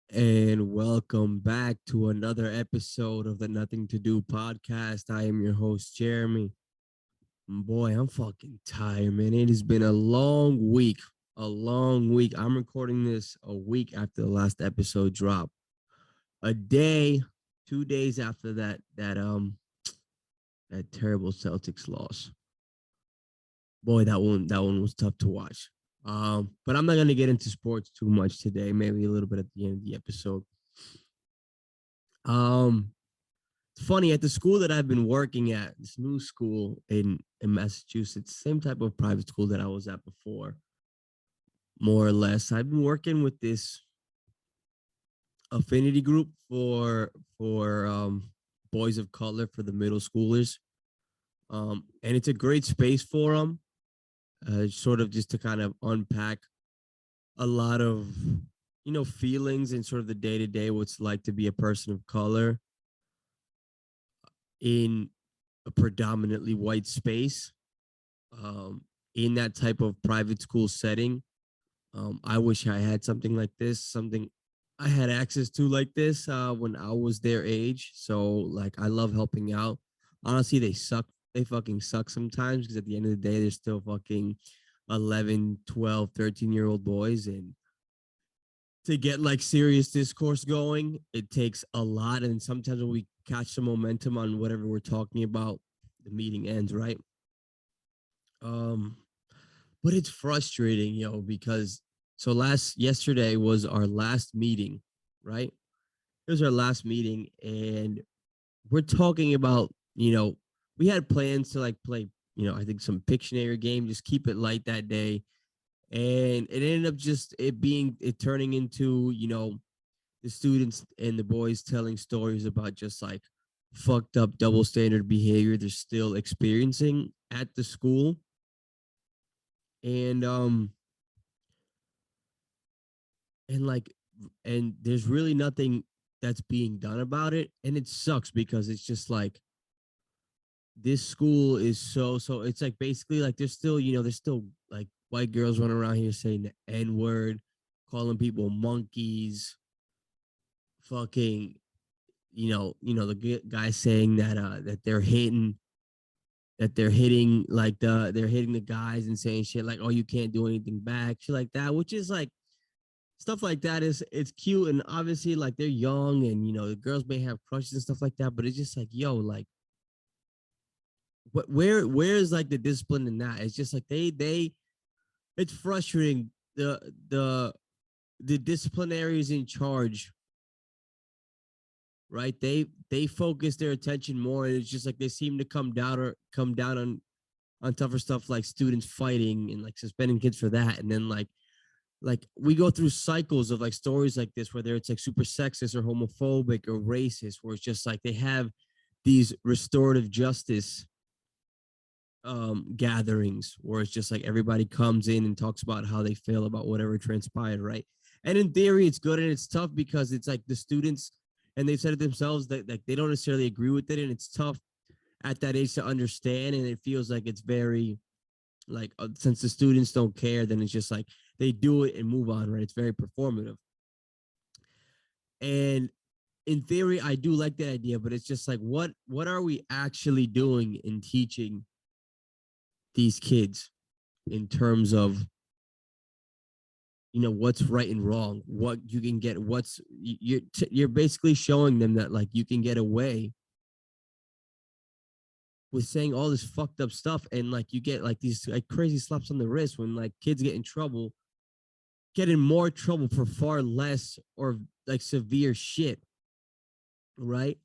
And welcome back to another episode of the Nothing to Do podcast. I am your host, Jeremy. Boy, I'm fucking tired, man. It has been a long week. A long week. I'm recording this a week after the last episode dropped. A day, 2 days after that terrible Celtics loss. Boy, that one was tough to watch. But I'm not gonna get into sports too much today. Maybe a little bit at the end of the episode. Um, It's funny at the school that I've been working at, this new school in Massachusetts, same type of private school that I was at before, more or less. I've been working with this affinity group for boys of color for the middle schoolers, and it's a great space for them, sort of just to kind of unpack a lot of feelings and sort of the day to day what's like to be a person of color in a predominantly white space, um, in that type of private school setting. I wish I had something like this, something I had access to like this when I was their age. So, like, I love helping out. Honestly, they suck. They fucking suck sometimes because at the end of the day, they're still fucking 11, 12, 13-year-old boys. And to get like serious discourse going, it takes a lot. And sometimes when we catch some momentum on whatever we're talking about, the meeting ends, right? Um, but it's frustrating, because yesterday was our last meeting, right? It was our last meeting, and we're talking about, we had plans to like play, I think some Pictionary game, just keep it light that day. And it ended up just it turning into, the students and the boys telling stories about just like fucked up double standard behavior they're still experiencing at the school. And um and like and there's really nothing that's being done about it, and it sucks because it's just like this school is so it's like basically like there's still like white girls running around here saying the n-word, calling people monkeys, fucking, the guy saying that they're hitting the guys and saying shit like, oh, you can't do anything back, shit like that, which is like stuff like that is it's cute, and obviously like they're young, and the girls may have crushes and stuff like that, but it's just like, yo, like where is like the discipline in that? It's just like they it's frustrating. The disciplinaries in charge, right? They focus their attention more, and it's just like they seem to come down on tougher stuff like students fighting and like suspending kids for that, and then like we go through cycles of like stories like this, whether it's like super sexist or homophobic or racist, where it's just like they have these restorative justice gatherings where it's just like everybody comes in and talks about how they feel about whatever transpired, right? And in theory it's good, and it's tough because it's like the students, and they've said it themselves, that like they don't necessarily agree with it, and it's tough at that age to understand, and it feels like it's very like, since the students don't care, then it's just like they do it and move on, right? It's very performative. And in theory I do like that idea, but it's just like, what are we actually doing in teaching these kids in terms of, what's right and wrong, what you can get, you're basically showing them that like you can get away with saying all this fucked up stuff, and like you get like these like crazy slaps on the wrist when like kids get in trouble, get in more trouble for far less or like severe shit, right?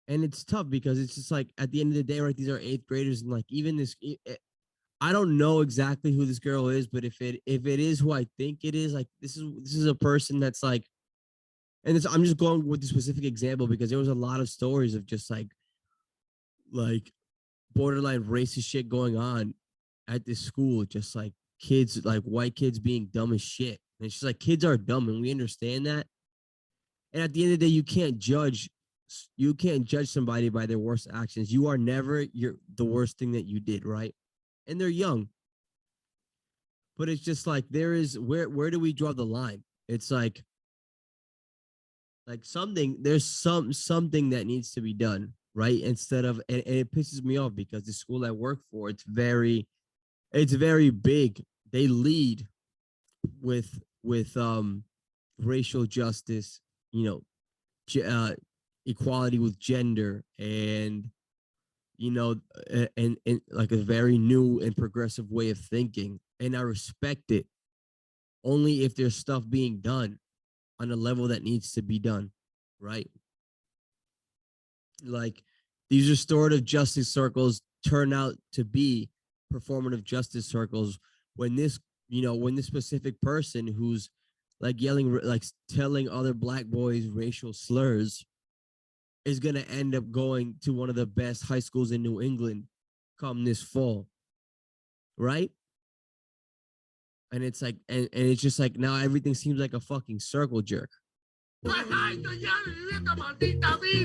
And it's tough because it's just like at the end of the day, right? These are eighth graders, and like even I don't know exactly who this girl is, but if it is who I think it is, like this is a person that's like, and I'm just going with the specific example because there was a lot of stories of just like borderline racist shit going on at this school, just like kids, like white kids being dumb as shit. And it's just like kids are dumb, and we understand that. And at the end of the day, you can't judge somebody by their worst actions. You are never the worst thing that you did, right? And they're young, but it's just like there is where do we draw the line? It's like Like there's something that needs to be done, right? Instead of, and it pisses me off because the school I work for, it's very big. They lead with racial justice, you know, equality with gender, and you know, and like a very new and progressive way of thinking. And I respect it only if there's stuff being done on a level that needs to be done, right? Like these restorative justice circles turn out to be performative justice circles when when this specific person who's like yelling, like telling other black boys racial slurs is going to end up going to one of the best high schools in New England come this fall, right? And it's like, and it's just like now everything seems like a fucking circle jerk.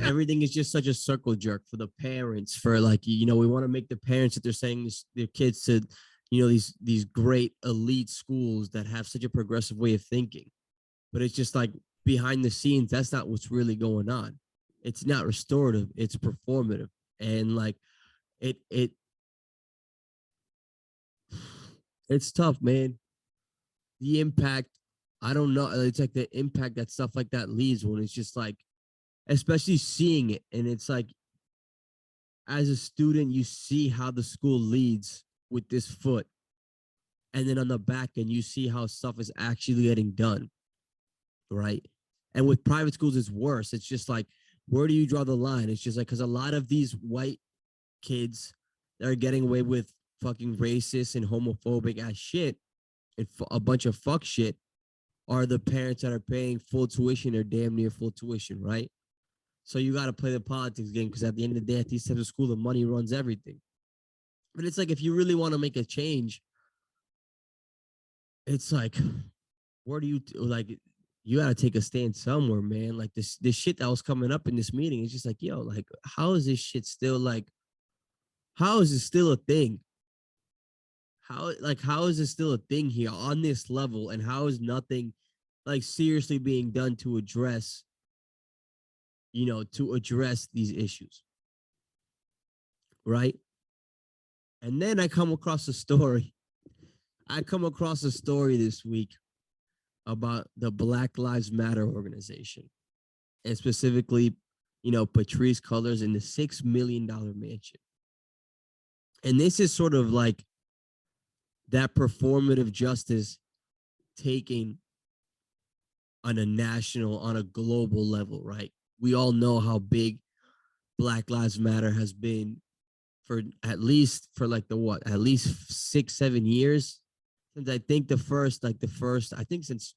Everything is just such a circle jerk for the parents. For like, we want to make the parents that they're saying their kids to, these great elite schools that have such a progressive way of thinking. But it's just like behind the scenes, that's not what's really going on. It's not restorative. It's performative, and like it it's tough, man. The impact, I don't know. It's like the impact that stuff like that leaves when it's just like, especially seeing it, and it's like as a student, you see how the school leads with this foot, and then on the back end, you see how stuff is actually getting done, right? And with private schools, it's worse. It's just like, where do you draw the line? It's just like, because a lot of these white kids that are getting away with fucking racist and homophobic ass shit and a bunch of fuck shit are the parents that are paying full tuition or damn near full tuition, right? So you got to play the politics game, because at the end of the day, at these types of school, the money runs everything. But it's like, if you really want to make a change, it's like, where do you like? You got to take a stand somewhere, man. Like this shit that was coming up in this meeting, it's just like, yo, like, how is this shit still like? How is it still a thing? How is it still a thing here on this level, and how is nothing like seriously being done to address, these issues, right? And then I come across a story this week about the Black Lives Matter organization, and specifically, Patrice Cullors in the $6 million mansion. And this is sort of like that performative justice taking on a global level, right? We all know how big Black Lives Matter has been for at least 6 7 years, since I think I think since,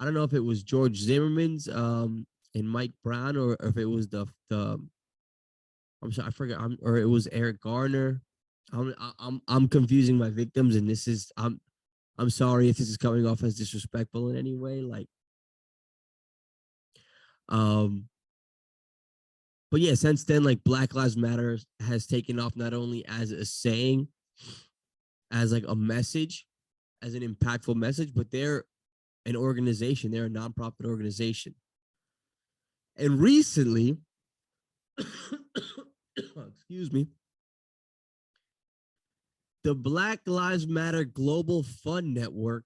I don't know if it was George Zimmerman's and Mike Brown, or if it was the I'm sorry, I forget, or it was Eric Garner. I'm confusing my victims, and I'm sorry if this is coming off as disrespectful in any way. Like, um, but yeah, since then, like, Black Lives Matter has taken off not only as a saying, as like a message, as an impactful message, but they're an organization. They're a nonprofit organization. And recently, excuse me, the Black Lives Matter Global Fund Network,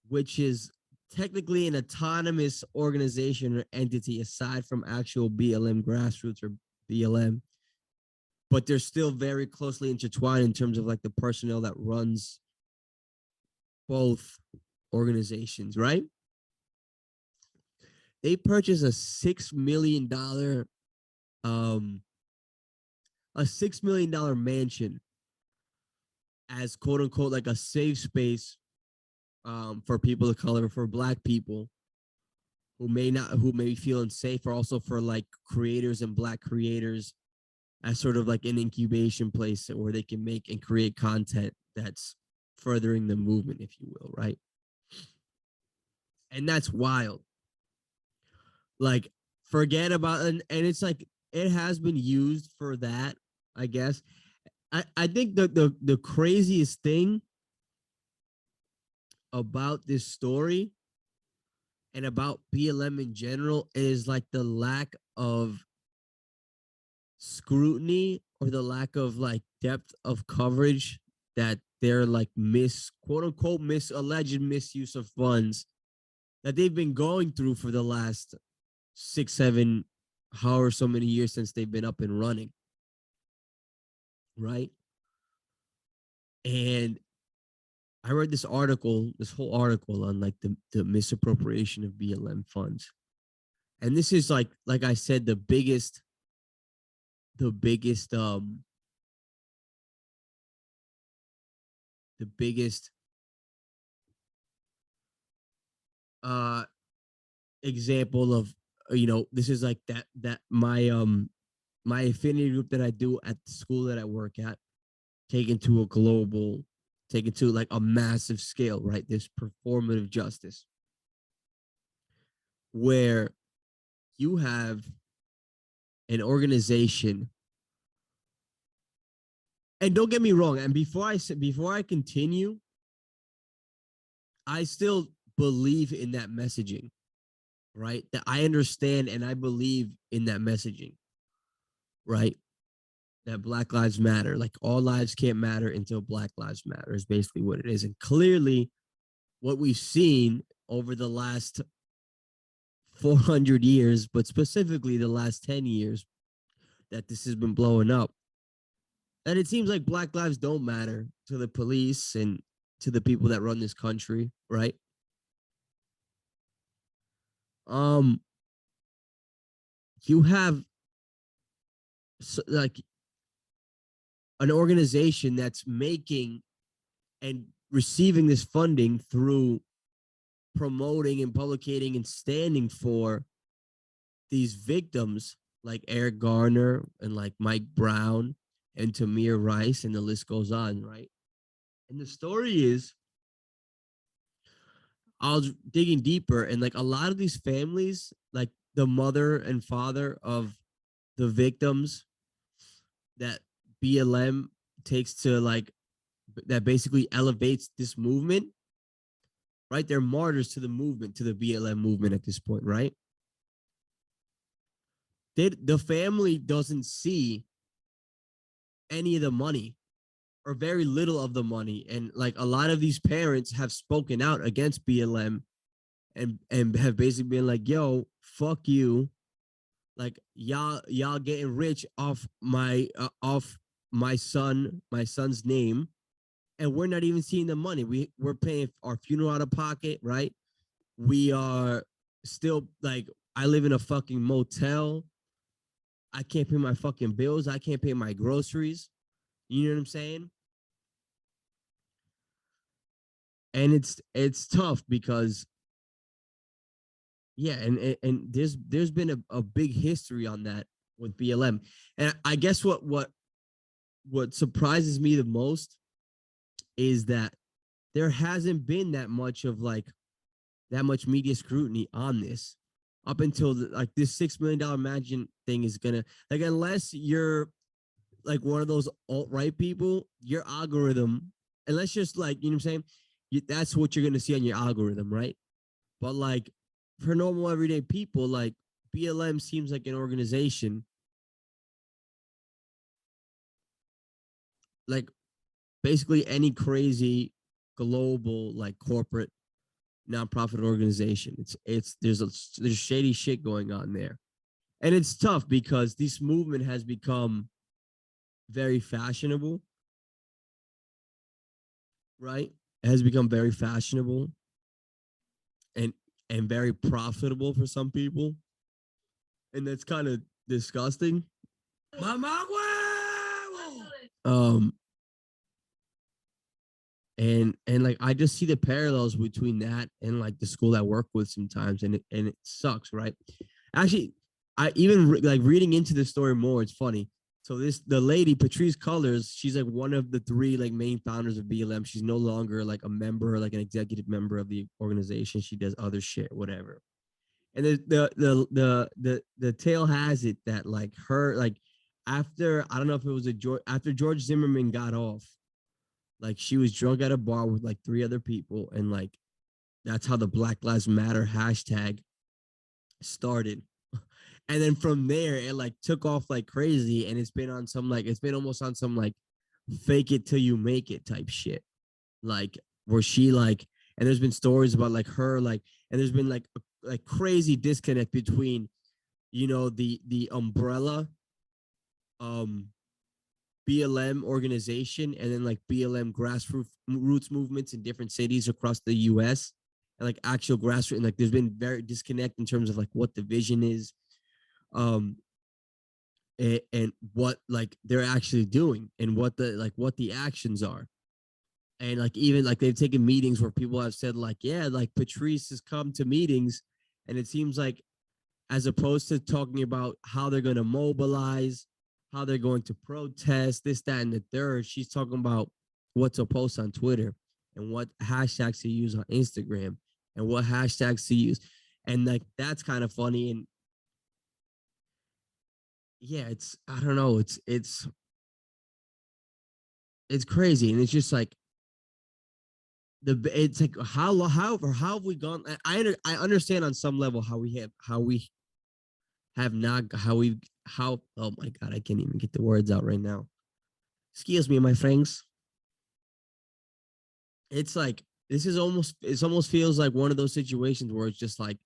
which is technically an autonomous organization or entity aside from actual BLM grassroots or BLM, but they're still very closely intertwined in terms of like the personnel that runs both organizations, right? They purchased um a $6 million mansion as quote unquote like a safe space for people of color, for Black people who may feel unsafe, or also for like creators and Black creators, as sort of like an incubation place where they can make and create content that's furthering the movement, if you will, right? And that's wild. Like, forget about, and it's like it has been used for that, I guess. I think the craziest thing about this story and about BLM in general is like the lack of scrutiny or the lack of like depth of coverage that they're like quote unquote alleged misuse of funds that they've been going through for the last 6, 7, however so many years since they've been up and running, right? And I read this whole article on like the misappropriation of BLM funds. And this is like I said, the biggest the biggest uh example of this is like that my affinity group that I do at the school that I work at, taken to a global, taken to like a massive scale, right? This performative justice where you have an organization, and don't get me wrong, and before I continue, I still believe in that messaging, right? That I understand and I believe in that messaging, right? That Black Lives Matter, like all lives can't matter until Black Lives Matter is basically what it is. And clearly, what we've seen over the last 400 years, but specifically the last 10 years, that this has been blowing up. And it seems like Black lives don't matter to the police and to the people that run this country, right? Um, you have like an organization that's making and receiving this funding through promoting and publicating and standing for these victims like Eric Garner and like Mike Brown and Tamir Rice, and the list goes on, right? And the story is, I was digging deeper, and like a lot of these families, like the mother and father of the victims that BLM takes to like, that basically elevates this movement, right? They're martyrs to the movement, to the BLM movement at this point, right? The family doesn't see any of the money or very little of the money. And like a lot of these parents have spoken out against BLM and have basically been like, yo, fuck you. Like y'all getting rich off my son's name, and we're not even seeing the money. We're paying our funeral out of pocket, right? We are still like, I live in a fucking motel. I can't pay my fucking bills. I can't pay my groceries. You know what I'm saying? And it's tough because yeah, and there's been a big history on that with BLM. And I guess what surprises me the most is that there hasn't been that much media scrutiny on this up until like this $6 million Imagine thing is gonna, like, unless you're like one of those alt-right people, your algorithm, unless just like, you know what I'm saying, that's what you're gonna see on your algorithm, right? But like for normal everyday people, like BLM seems like an organization, like basically any crazy global like corporate nonprofit organization. There's shady shit going on there, and it's tough because this movement has become very fashionable, right? It has become very fashionable and and very profitable for some people, and that's kind of disgusting. Mama, um, and like I just see the parallels between that and like the school I work with sometimes, and it sucks, right? Actually, I even like reading into the story more. It's funny. So the lady Patrice Cullors, she's like one of the three like main founders of BLM. She's no longer like a member, like an executive member of the organization. She does other shit, whatever. And the tale has it that like her, like after, I don't know if it was after George Zimmerman got off, like she was drunk at a bar with like three other people, and like That's how the Black Lives Matter hashtag started. And then from there, it like took off like crazy. And it's been almost on some like fake it till you make it type shit. Like where she like, and there's been stories about like her, like, and there's been like like crazy disconnect between, the umbrella um BLM organization and then like BLM grassroots roots movements in different cities across the US, and like actual grassroots, and like there's been very disconnect in terms of like what the vision is, um and what like they're actually doing, and what the actions are. And like even like they've taken meetings where people have said like, yeah, like Patrice has come to meetings, and it seems like, as opposed to talking about how they're going to mobilize, how they're going to protest, this, that, and the third. She's talking about what to post on Twitter and what hashtags to use on Instagram and what hashtags to use. And like, that's kind of funny. And yeah, I don't know. It's crazy. And it's just like, it's like, how have we gone? I understand on some level how we have not, oh my God, I can't even get the words out right now. Excuse me, my friends. It's like, it almost feels like one of those situations where it's just like,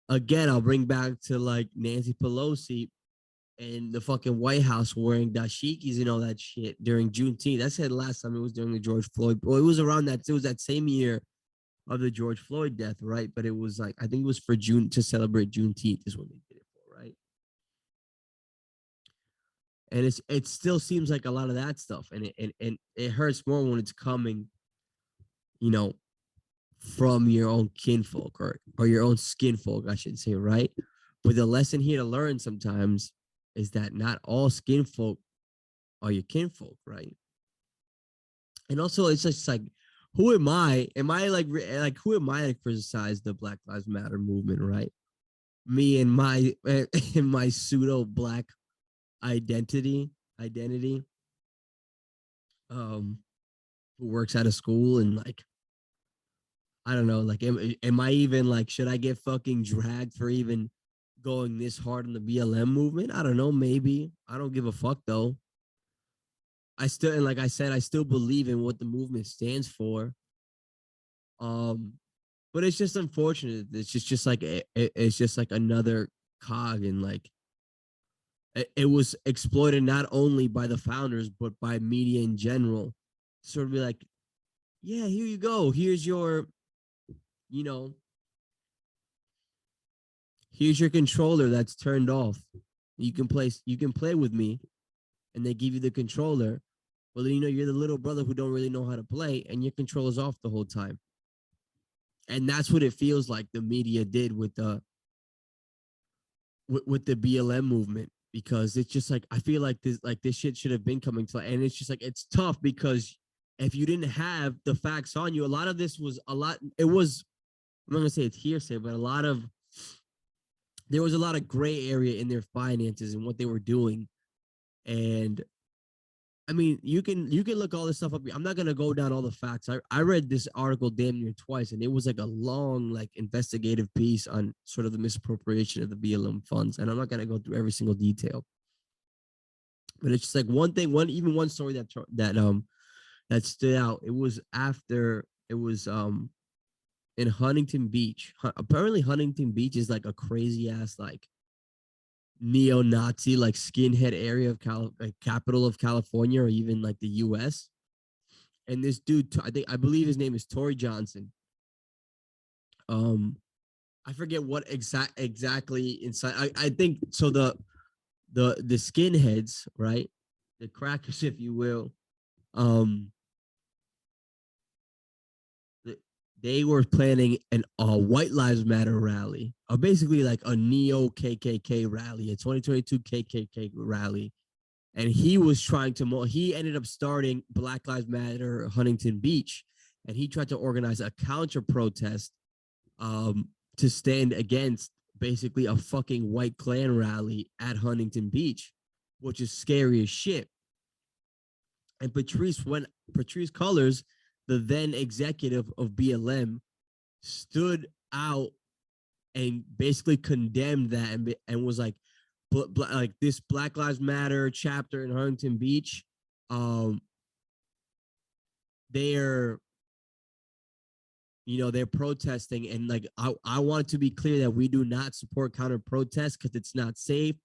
again, I'll bring back to like Nancy Pelosi and the fucking White House wearing dashikis and all that shit during Juneteenth. I said last time it was during the George Floyd. Well, it was around that. It was that same year of the George Floyd death, right? But it was like, I think it was for June, to celebrate Juneteenth is what they did it for, right? And it still seems like a lot of that stuff, and it hurts more when it's coming, you know, from your own kinfolk, or your own skinfolk, I should say, right? But the lesson here to learn sometimes is that not all skinfolk are your kinfolk, right? And also, it's just like, who am I? Am I like who am I to criticize the Black Lives Matter movement, right? Me and my in my pseudo black identity, um, who works at a school, and like, I don't know, like, am I even like, should I get fucking dragged for even going this hard on the BLM movement? I don't know, maybe. I don't give a fuck though. I still, and like I said, I still believe in what the movement stands for. Um, but it's just unfortunate. It's just like it's just like another cog, and like it was exploited not only by the founders but by media in general. Sort of be like, yeah, here you go. You know, here's your controller that's turned off. You can play with me, and they give you the controller. Well, you're the little brother who don't really know how to play, and your controller's off the whole time. And that's what it feels like the media did with the BLM movement, because it's just like, I feel like this shit should have been coming to light. And it's just like, it's tough because if you didn't have the facts on you, a lot of this was a lot. It was, I'm not gonna say it's hearsay, but there was a lot of gray area in their finances and what they were doing. And I mean, you can look all this stuff up. I'm not gonna go down all the facts. I read this article damn near twice, and it was like a long, like, investigative piece on sort of the misappropriation of the BLM funds. And I'm not gonna go through every single detail, but it's just like one story that stood out. It was after it was in Huntington Beach. Apparently, Huntington Beach is like a crazy ass, like, neo-Nazi, like, skinhead area of like, capital of California, or even like the US. And this dude, I believe his name is Tory Johnson. Um, I forget what exactly inside. I think so. The skinheads, right? The crackers, if you will. Um, they were planning a White Lives Matter rally, basically like a neo KKK rally, a 2022 KKK rally. And he was trying to, he ended up starting Black Lives Matter Huntington Beach, and he tried to organize a counter protest, to stand against basically a fucking white Klan rally at Huntington Beach, which is scary as shit. And Patrice Colors the then executive of BLM, stood out and basically condemned that and was like, like this Black Lives Matter chapter in Huntington Beach, they're they're protesting, and like I want it to be clear that we do not support counter protest because it's not safe,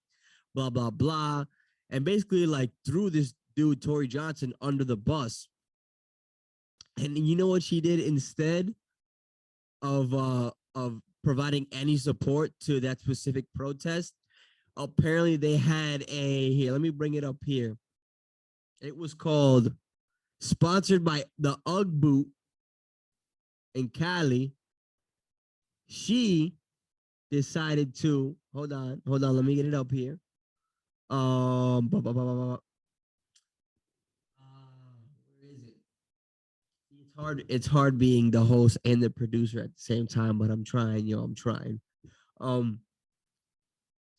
blah blah blah, and basically like threw this dude Tory Johnson under the bus. And you know what she did instead of providing any support to that specific protest? Apparently they had a, here, let me bring it up here. It was called, sponsored by the UGG boot in Cali. She decided to, hold on, let me get it up here. Where is it? It's hard being the host and the producer at the same time, but I'm trying, I'm trying.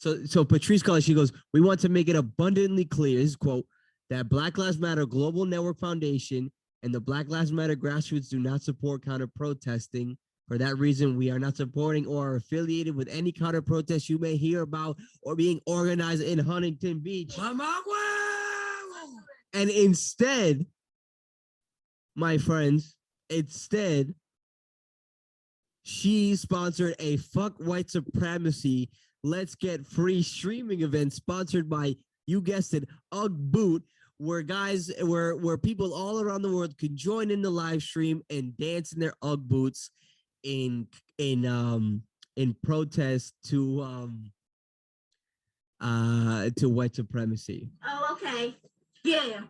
So Patrice Cullors, she goes, we want to make it abundantly clear, this quote, that Black Lives Matter Global Network Foundation and the Black Lives Matter grassroots do not support counter protesting. For that reason, we are not supporting or affiliated with any counter protests you may hear about or being organized in Huntington Beach. And instead, my friends, she sponsored a fuck white supremacy, let's get free streaming event sponsored by, you guessed it, UGG Boot, where people all around the world could join in the live stream and dance in their UGG boots in protest to white supremacy. Oh, okay. Yeah.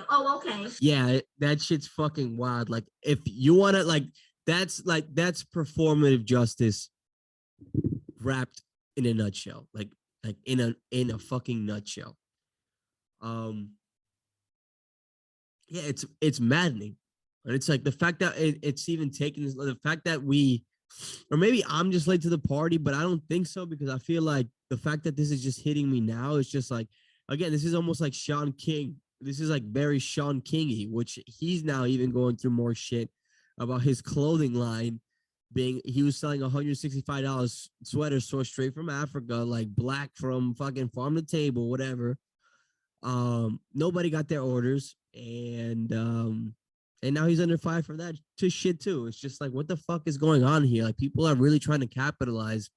Oh, okay. Yeah, that shit's fucking wild. Like, if you want to, that's performative justice wrapped in a nutshell. Like in a fucking nutshell. Yeah, it's maddening. And it's like the fact that it's even taken this, the fact that or maybe I'm just late to the party, but I don't think so, because I feel like the fact that this is just hitting me now is just like, again, this is almost like Sean King. This is like very Sean Kingy, which he's now even going through more shit about his clothing line he was selling $165 sweaters sourced straight from Africa, like black from fucking farm to table, whatever. Nobody got their orders, and now he's under fire for that shit too. It's just like, what the fuck is going on here? Like, people are really trying to capitalize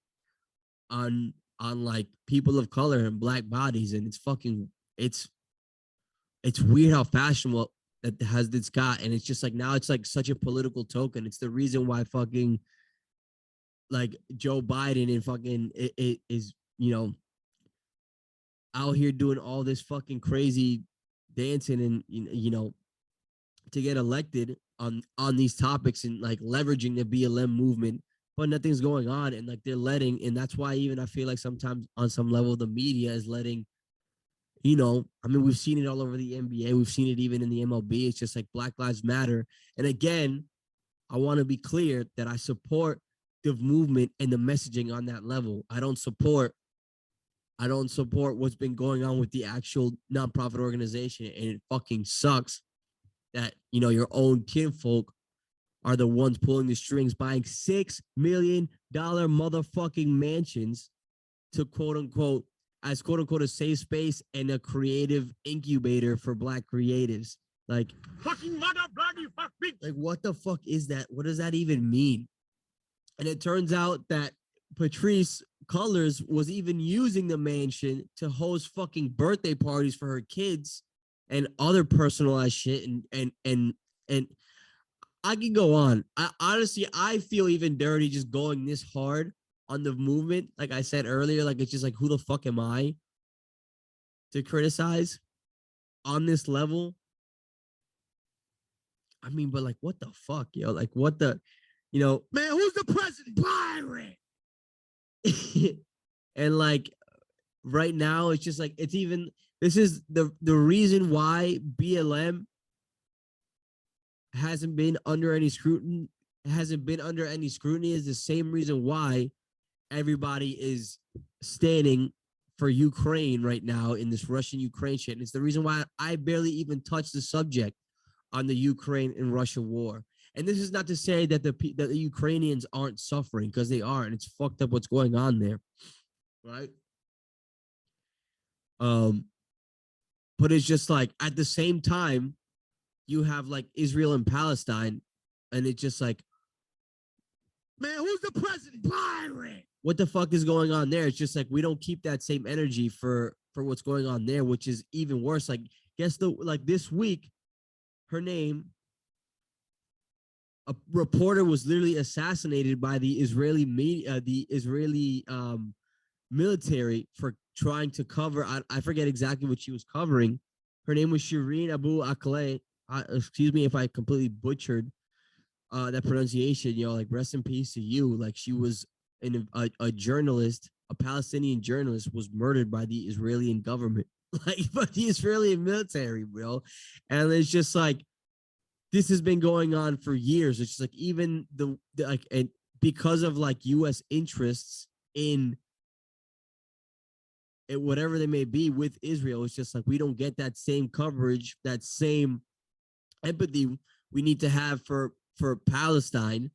on like people of color and black bodies, and it's weird how fashionable that has this got, and it's just like, now it's like such a political token. It's the reason why fucking like Joe Biden and fucking it is out here doing all this fucking crazy dancing and to get elected on these topics and like leveraging the BLM movement, but nothing's going on, and like they're letting, and that's why even I feel like sometimes on some level the media is letting, I mean, we've seen it all over the NBA, we've seen it even in the MLB. It's just like Black Lives Matter. And again, I want to be clear that I support the movement and the messaging on that level. I don't support what's been going on with the actual nonprofit organization, and it fucking sucks that your own kinfolk are the ones pulling the strings, buying $6 million motherfucking mansions to quote unquote a safe space and a creative incubator for Black creatives. Like, fucking mother bloody fuck bitch. Like, what the fuck is that? What does that even mean? And it turns out that Patrice Cullors was even using the mansion to host fucking birthday parties for her kids and other personalized shit. And I can go on. I feel even dirty just going this hard on the movement. Like I said earlier, like, it's just like, who the fuck am I to criticize on this level? I mean, but like, what the fuck, yo? Like, what the, man, who's the president? Byron. And like, right now, it's just like, it's even, this is the reason why BLM hasn't been under any scrutiny is the same reason why everybody is standing for Ukraine right now in this Russian-Ukraine shit. And it's the reason why I barely even touched the subject on the Ukraine and Russia war. And this is not to say that the Ukrainians aren't suffering, because they are, and it's fucked up what's going on there, right? Um, but it's just like at the same time, you have like Israel and Palestine, and it's just like, man, who's the president? Pirate. What the fuck is going on there? It's just like we don't keep that same energy for what's going on there, which is even worse. Like, guess the like this week, her name, a reporter was literally assassinated by the Israeli media, the Israeli military for trying to cover. I forget exactly what she was covering. Her name was Shireen Abu Akleh. Excuse me if I completely butchered that pronunciation. You know, like rest in peace to you. Like she was a journalist, a Palestinian journalist, was murdered by the Israeli government, like by the Israeli military, bro. And it's just like this has been going on for years. It's just like even the like, and because of like U.S. interests in it, whatever they may be with Israel, it's just like we don't get that same coverage, that same empathy we need to have for Palestine.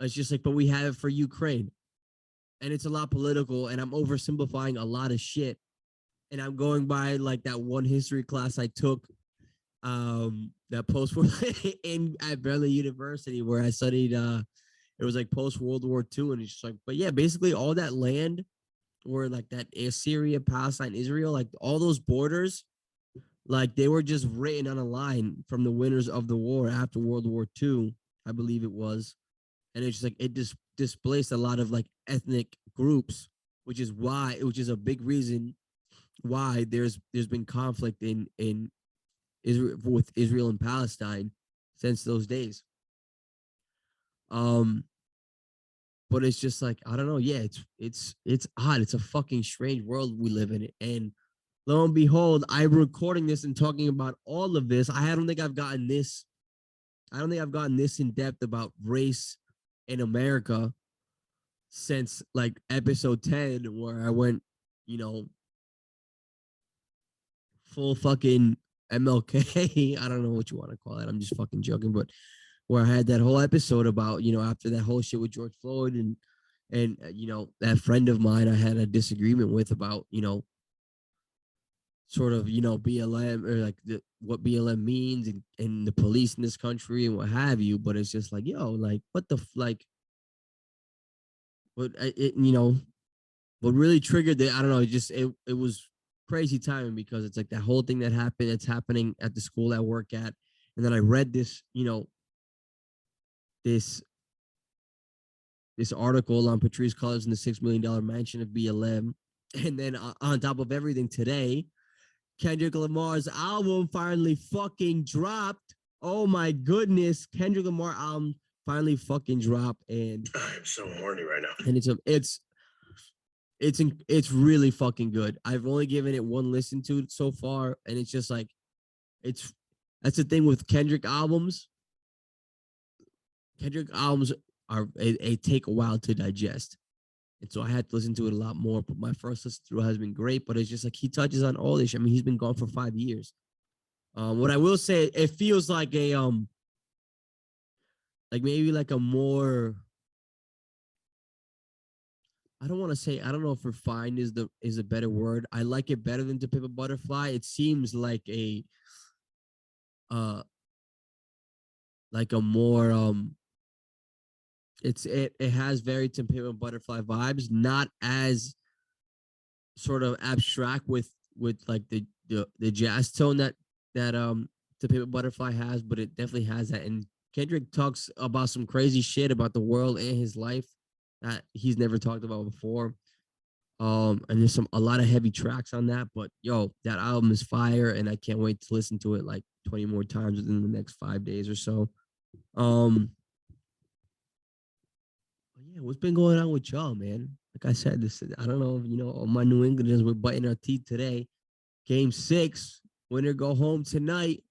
It's just like, but we have it for Ukraine, and it's a lot political, and I'm oversimplifying a lot of shit, and I'm going by like that one history class I took, that post in at Berlin University where I studied. It was like post World War II, and it's just like, but yeah, basically all that land, or like that Syria, Palestine, Israel, like all those borders, like they were just written on a line from the winners of the war after World War II, I believe it was. And it's just like it just displaced a lot of like ethnic groups, which is a big reason why there's been conflict in Israel, with Israel and Palestine, since those days. Um, but it's just like I don't know. Yeah, it's odd. It's a fucking strange world we live in, and lo and behold, I'm recording this and talking about all of this. I don't think I've gotten this. I don't think I've gotten this in depth about race in America since like episode 10, where I went, you know, full fucking MLK. I don't know what you want to call it. I'm just fucking joking, but where I had that whole episode about, you know, after that whole shit with George Floyd, and you know, that friend of mine I had a disagreement with about, you know, sort of, you know, BLM, or like what BLM means, and the police in this country and what have you. But it's just like, yo, like what the like, what it, you know, what really triggered it, I don't know, it was crazy timing, because it's like that whole thing that happened, that's happening at the school I work at. And then I read this, you know, this this article on Patrisse Cullors and the $6 million mansion of BLM. And then on top of everything, today, Kendrick Lamar's album finally fucking dropped. Oh my goodness, Kendrick Lamar album finally fucking dropped, and I'm so horny right now. And it's really fucking good. I've only given it one listen to so far, and it's just like it's that's the thing with Kendrick albums. Kendrick albums are they take a while to digest, and so I had to listen to it a lot more. But my first listen through has been great. But it's just like he touches on all this. I mean, he's been gone for 5 years. What I will say, it feels like a like maybe like a more, I don't want to say, I don't know if refined is a better word. I like it better than To Pimp a Butterfly. It seems uh like a more it has very To Pimp a Butterfly vibes, not as sort of abstract with like the jazz tone that To Pimp a Butterfly has, but it definitely has that. And Kendrick talks about some crazy shit about the world and his life that he's never talked about before. And there's a lot of heavy tracks on that, but yo, that album is fire, and I can't wait to listen to it like 20 more times within the next 5 days or so. Yeah, what's been going on with y'all, man? Like I said, this I don't know, you know, all my New Englanders were biting our teeth today. Game 6, winner go home tonight.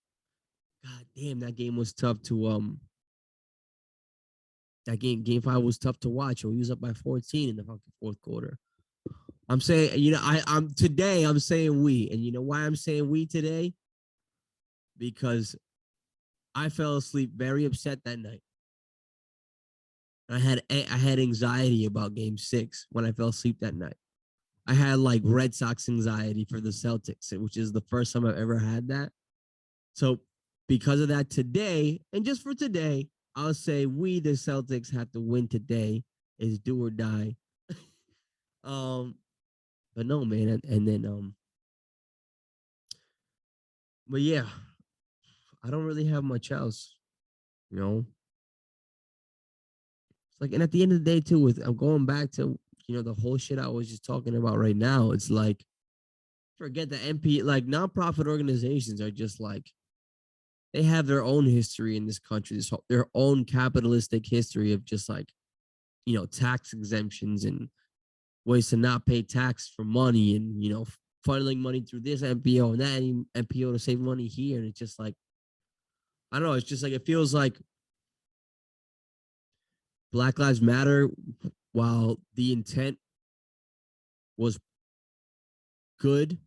God damn, that game was tough to that game 5 was tough to watch. We was up by 14 in the fucking fourth quarter. I'm saying, you know, I'm today I'm saying we, and you know why I'm saying we today? Because I fell asleep very upset that night. I had anxiety about game 6 when I fell asleep that night. I had like Red Sox anxiety for the Celtics, which is the first time I've ever had that. So because of that today, and just for today, I'll say we the Celtics have to win today is do or die. um, but no, man, and then but yeah, I don't really have much else, you know. It's like, and at the end of the day, too, with I'm going back to the whole shit I was just talking about right now. It's like forget the MP, like nonprofit organizations are just like they have their own history in this country, their own capitalistic history of just like tax exemptions and ways to not pay tax for money and funneling money through this MPO and that MPO to save money here. And it's just like I don't know. It's just like it feels like Black Lives Matter, while the intent was good,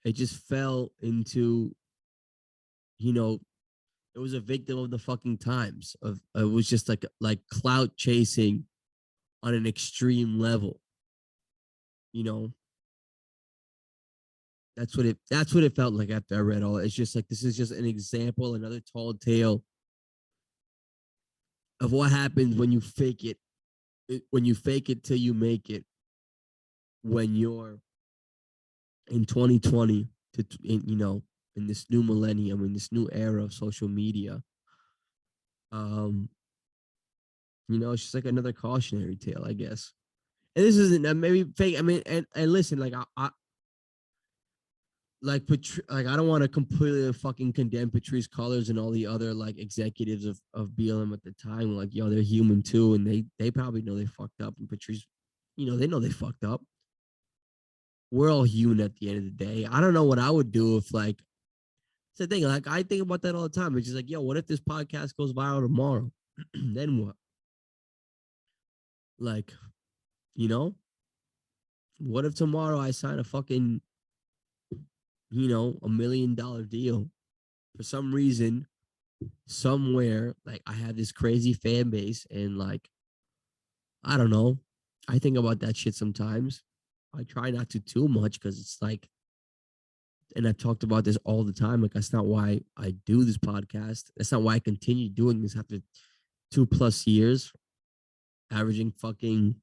it just fell into you know it was a victim of the fucking times. Of it was just like clout chasing on an extreme level. You know, that's what it felt like after I read all. It's just like this is just an example, another tall tale of what happens when you fake it. When you fake it till you make it. When you're in 2020 in this new millennium, in this new era of social media, um, it's just like another cautionary tale, I guess. And this isn't maybe fake. I mean, and listen, like I like like I don't want to completely fucking condemn Patrice Cullors and all the other like executives of BLM at the time. Like, they're human too, and they probably know they fucked up. And Patrice, they know they fucked up. We're all human at the end of the day. I don't know what I would do if like it's the thing. Like I think about that all the time. It's just like, what if this podcast goes viral tomorrow? Then what? Like, you know, what if tomorrow I sign a fucking, $1 million deal for some reason, somewhere, like I have this crazy fan base and like, I don't know. I think about that shit sometimes. I try not to too much because it's like, and I've talked about this all the time. Like, that's not why I do this podcast. That's not why I continue doing this after 2+ years, averaging fucking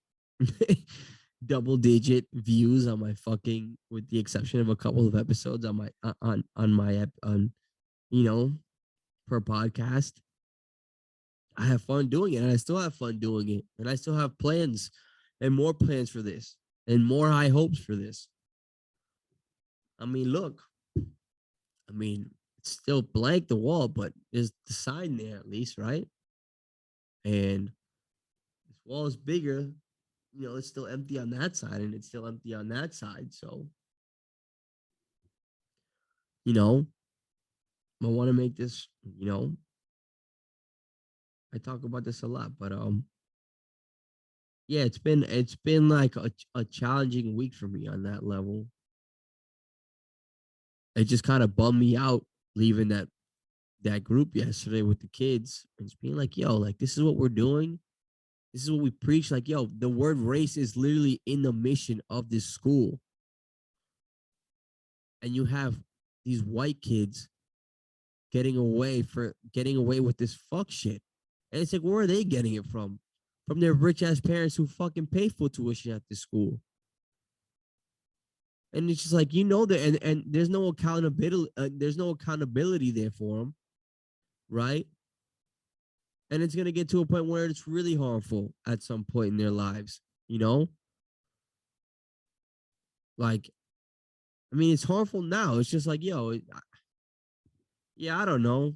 double digit views on my fucking, with the exception of a couple of episodes on my on my on you know per podcast. I have fun doing it, and I still have fun doing it, and I still have plans and more plans for this, and more high hopes for this. I mean, look, it's still blank the wall, but there's the sign there at least, right? And this wall is bigger. It's still empty on that side, and it's still empty on that side. So, I want to make this. I talk about this a lot, but yeah, it's been like a challenging week for me on that level. It just kind of bummed me out leaving that group yesterday with the kids and just being like, like this is what we're doing. This is what we preach. Like, the word race is literally in the mission of this school. And you have these white kids getting away with this fuck shit. And it's like, where are they getting it from? From their rich ass parents who fucking pay full tuition at this school. And it's just like, that, and there's no accountability. There's no accountability there for them, right? And it's gonna get to a point where it's really harmful at some point in their lives. Like, it's harmful now. It's just like, yeah, I don't know.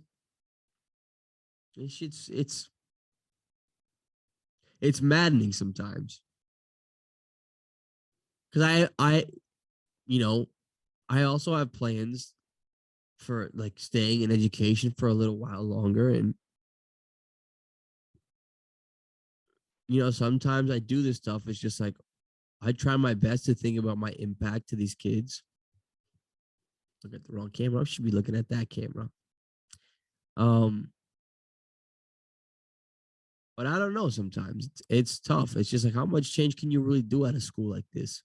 It's maddening sometimes because you know, I also have plans for like staying in education for a little while longer. And, sometimes I do this stuff. It's just like, I try my best to think about my impact to these kids. Look at the wrong camera. I should be looking at that camera. Um, but I don't know. Sometimes it's tough. It's just like how much change can you really do at a school like this?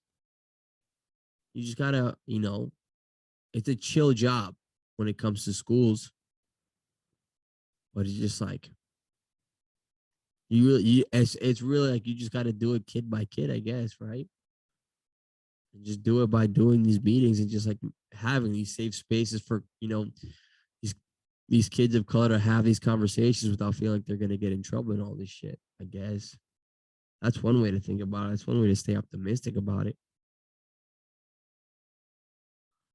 You just gotta, it's a chill job when it comes to schools, but it's just like it's really like you just got to do it kid by kid, I guess, right? And just do it by doing these meetings and just like having these safe spaces for these these kids of color to have these conversations without feeling like they're gonna get in trouble and all this shit. I guess that's one way to think about it. That's one way to stay optimistic about it.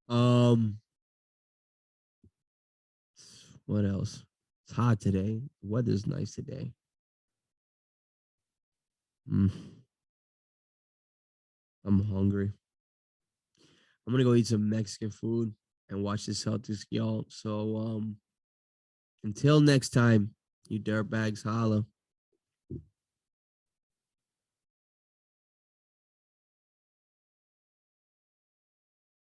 Um, what else? It's hot today. The weather's nice today. Mm, I'm hungry. I'm gonna go eat some Mexican food and watch the Celtics, y'all. So until next time, you dirtbags, holla.